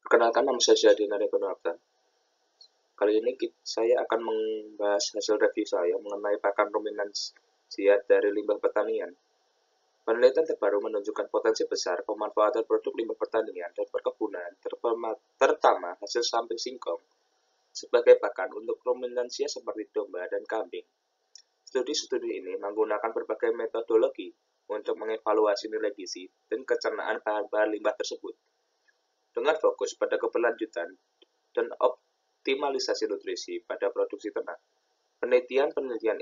Perkenalkan, nama saya Syahdi Narebanwabta. Kali ini saya akan membahas hasil review saya mengenai pakan ruminansia dari limbah pertanian. Penelitian terbaru menunjukkan potensi besar pemanfaatan produk limbah pertanian dan perkebunan, terutama hasil samping singkong, sebagai pakan untuk ruminansia seperti domba dan kambing. Studi-studi ini menggunakan berbagai metodologi untuk mengevaluasi nilai gizi dan kecernaan bahan-bahan limbah tersebut, dengan fokus pada keberlanjutan dan optimalisasi nutrisi pada produksi ternak. Penelitian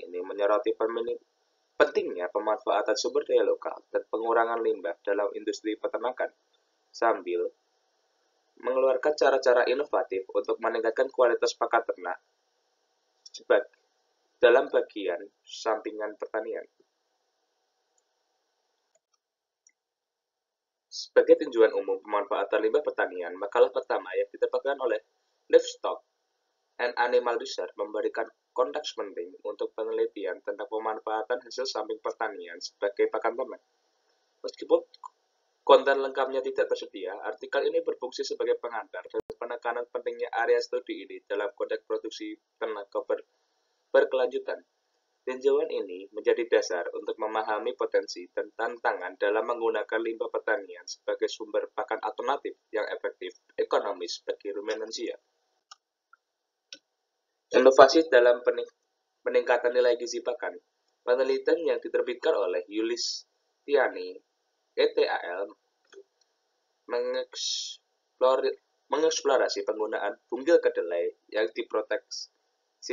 ini menyoroti pentingnya pemanfaatan sumber daya lokal dan pengurangan limbah dalam industri peternakan, sambil mengeluarkan cara-cara inovatif untuk meningkatkan kualitas pakan ternak dalam bagian sampingan pertanian. Sebagai tinjauan umum pemanfaatan limbah pertanian, makalah pertama yang diterbitkan oleh Livestock and Animal Research memberikan konteks penting untuk penelitian tentang pemanfaatan hasil samping pertanian sebagai pakan ternak. Meskipun konten lengkapnya tidak tersedia, artikel ini berfungsi sebagai pengantar dan penekanan pentingnya area studi ini dalam konteks produksi ternak berkelanjutan. Tinjauan ini menjadi dasar untuk memahami potensi dan tantangan dalam menggunakan limbah pertanian sebagai sumber pakan alternatif yang efektif, ekonomis bagi ruminansia. Inovasi dalam peningkatan nilai gizi pakan. Penelitian yang diterbitkan oleh Yulistiani et.al. mengeksplorasi penggunaan bungkil kedelai yang diproteksi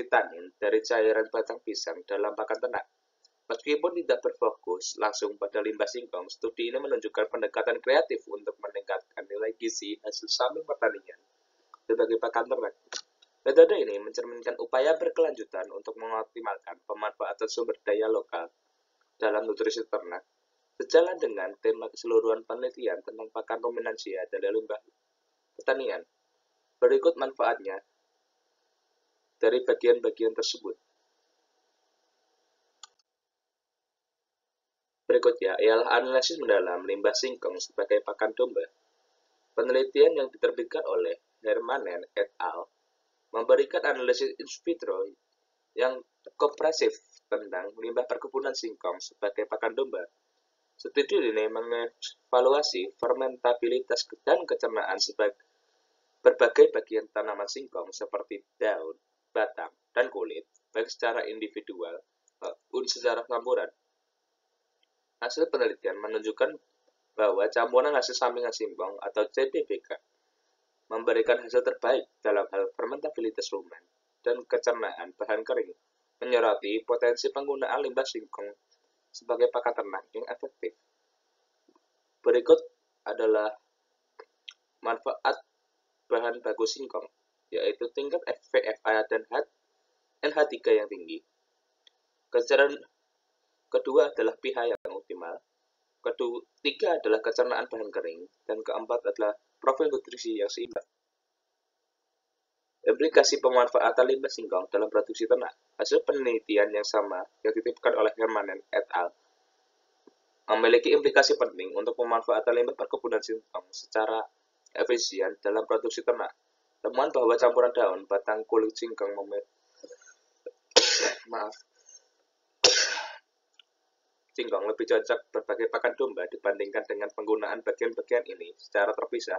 tanin dari cairan batang pisang dalam pakan ternak. Meskipun tidak berfokus langsung pada limbah singkong, studi ini menunjukkan pendekatan kreatif untuk meningkatkan nilai gizi hasil samping pertanian sebagai pakan ternak. Metode ini mencerminkan upaya berkelanjutan untuk mengoptimalkan pemanfaatan sumber daya lokal dalam nutrisi ternak, sejalan dengan tema keseluruhan penelitian tentang pakan ruminansia dari limbah pertanian. Berikut manfaatnya dari bagian-bagian tersebut. Berikutnya ialah analisis mendalam limbah singkong sebagai pakan domba. Penelitian yang diterbitkan oleh Hermanen et al. Memberikan analisis in vitro yang komprehensif tentang limbah perkebunan singkong sebagai pakan domba. Studi ini mengevaluasi fermentabilitas dan kecernaan berbagai bagian tanaman singkong seperti daun, batang, dan kulit, baik secara individual maupun secara campuran. Hasil penelitian menunjukkan bahwa campuran hasil sampingan singkong atau CPBK memberikan hasil terbaik dalam hal fermentabilitas rumen dan kecernaan bahan kering, menyoroti potensi penggunaan limbah singkong sebagai pakan ternak yang efektif. Berikut adalah manfaat bahan baku singkong, yaitu tingkat VFA dan NH3 yang tinggi. Kedua adalah pH yang optimal. Ketiga adalah kecernaan bahan kering, dan keempat adalah profil nutrisi yang seimbang. Implikasi pemanfaatan limbah singkong dalam produksi ternak. Hasil penelitian yang sama yang dititipkan oleh Hermanen et al. Memiliki implikasi penting untuk pemanfaatan limbah perkebunan singkong secara efisien dalam produksi ternak. Temuan bahwa campuran daun, batang, kulit singkong singkong lebih cocok berbagai pakan domba dibandingkan dengan penggunaan bagian-bagian ini secara terpisah,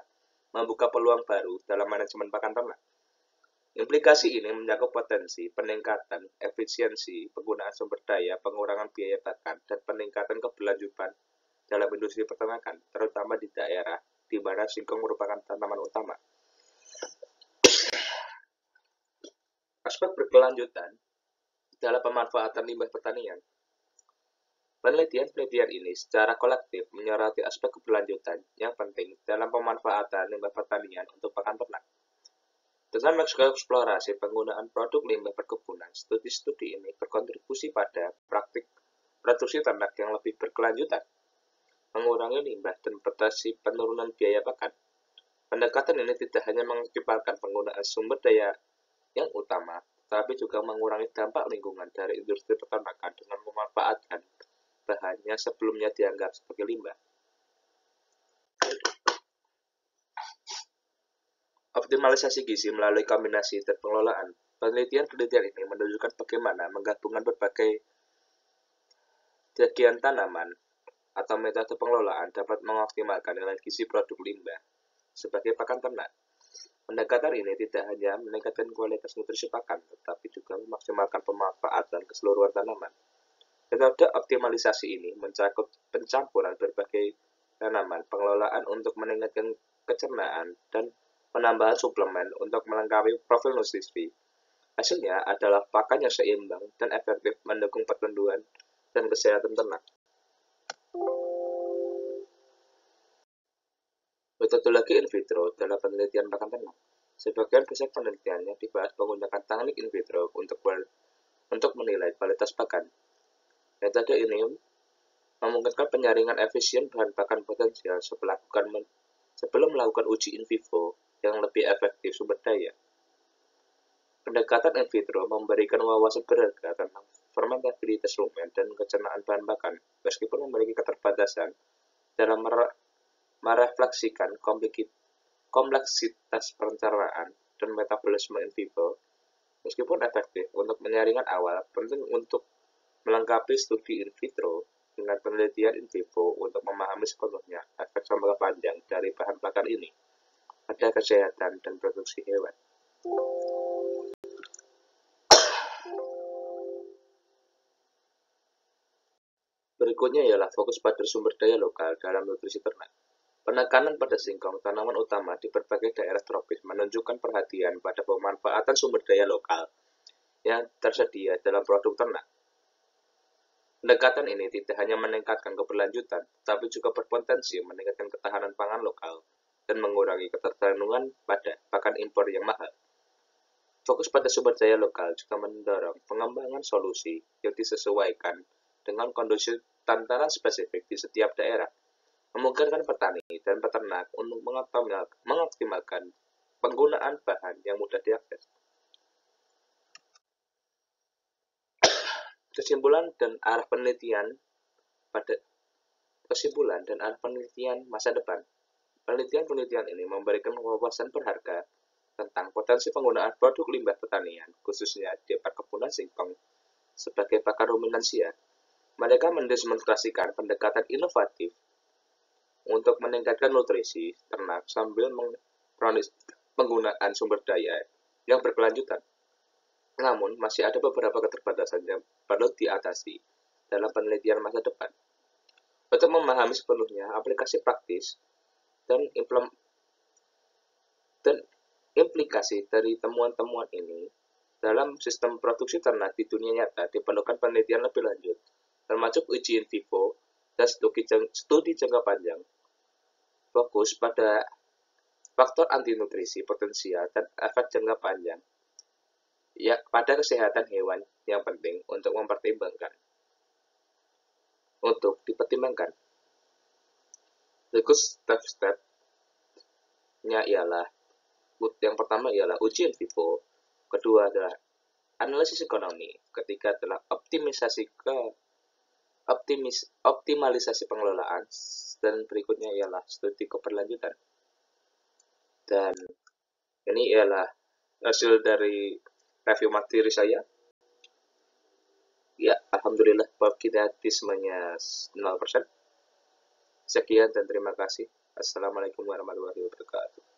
membuka peluang baru dalam manajemen pakan ternak. Implikasi ini mencakup potensi peningkatan efisiensi penggunaan sumber daya, pengurangan biaya pakan, dan peningkatan keberlanjutan dalam industri peternakan, terutama di daerah di mana singkong merupakan tanaman utama. Aspek berkelanjutan dalam pemanfaatan limbah pertanian. Penelitian ini secara kolektif menyoroti aspek keberlanjutan yang penting dalam pemanfaatan limbah pertanian untuk pakan ternak. Dengan mengeksplorasi penggunaan produk limbah perkebunan, studi-studi ini berkontribusi pada praktik produksi ternak yang lebih berkelanjutan, mengurangi limbah dan berpotensi penurunan biaya pakan. Pendekatan ini tidak hanya mengoptimalkan penggunaan sumber daya yang utama, tetapi juga mengurangi dampak lingkungan dari industri peternakan dengan memanfaatkan bahannya sebelumnya dianggap sebagai limbah. optimalisasi gizi melalui kombinasi dan pengelolaan. Penelitian-penelitian ini menunjukkan bagaimana menggabungkan berbagai bagian tanaman atau metode pengelolaan dapat mengoptimalkan nilai gizi produk limbah sebagai pakan ternak. Pendekatan ini tidak hanya meningkatkan kualitas nutrisi pakan, tetapi juga memaksimalkan pemanfaatan keseluruhan tanaman. Metode optimalisasi ini mencakup pencampuran berbagai tanaman, pengelolaan untuk meningkatkan kecernaan, dan penambahan suplemen untuk melengkapi profil nutrisi. Hasilnya adalah pakan yang seimbang dan efektif mendukung pertumbuhan dan kesehatan ternak. Metodologi in vitro dalam penelitian pakan ternak. Sebagian besar penelitiannya dibahas menggunakan teknik in vitro untuk menilai kualitas pakan. Metode ini memungkinkan penyaringan efisien bahan pakan potensial sebelum melakukan uji in vivo yang lebih efektif sumber daya. Pendekatan in vitro memberikan wawasan berharga tentang fermentabilitas lumen dan kecernaan bahan pakan, meskipun memiliki keterbatasan dalam merefleksikan kompleksitas perencanaan dan metabolisme in vivo. Meskipun efektif untuk penyaringan awal, penting untuk melengkapi studi in vitro dengan penelitian in vivo untuk memahami sepenuhnya efek jangka panjang dari bahan bakar ini pada kesehatan dan produksi hewan. Berikutnya ialah fokus pada sumber daya lokal dalam nutrisi ternak. Penekanan pada singkong, tanaman utama di berbagai daerah tropis, menunjukkan perhatian pada pemanfaatan sumber daya lokal yang tersedia dalam produk ternak. Pendekatan ini tidak hanya meningkatkan keberlanjutan, tetapi juga berpotensi meningkatkan ketahanan pangan lokal dan mengurangi ketergantungan pada pakan impor yang mahal. Fokus pada sumber daya lokal juga mendorong pengembangan solusi yang disesuaikan dengan kondisi tantangan spesifik di setiap daerah, memungkinkan petani dan peternak untuk mengoptimalkan penggunaan bahan yang mudah diakses. Kesimpulan dan arah penelitian masa depan. Penelitian-penelitian ini memberikan wawasan berharga tentang potensi penggunaan produk limbah pertanian, khususnya di perkebunan singkong, sebagai pakan ruminansia. Mereka mendemonstrasikan pendekatan inovatif untuk meningkatkan nutrisi ternak sambil penggunaan sumber daya yang berkelanjutan. Namun, masih ada beberapa keterbatasan yang perlu diatasi dalam penelitian masa depan. Untuk memahami sepenuhnya aplikasi praktis dan implikasi dari temuan-temuan ini dalam sistem produksi ternak di dunia nyata, diperlukan penelitian lebih lanjut, termasuk uji in vivo dan studi jangka panjang. Fokus pada faktor antinutrisi potensial dan efek jangka panjang ya pada kesehatan hewan yang penting untuk dipertimbangkan. Berikut step-stepnya ialah yang pertama ialah uji in vivo, kedua adalah analisis ekonomi, ketiga adalah optimalisasi pengelolaan, dan berikutnya ialah studi keberlanjutan. Dan ini ialah hasil dari review materi saya. Ya, alhamdulillah kinetismenya 0%. Sekian dan terima kasih. Assalamualaikum warahmatullahi wabarakatuh.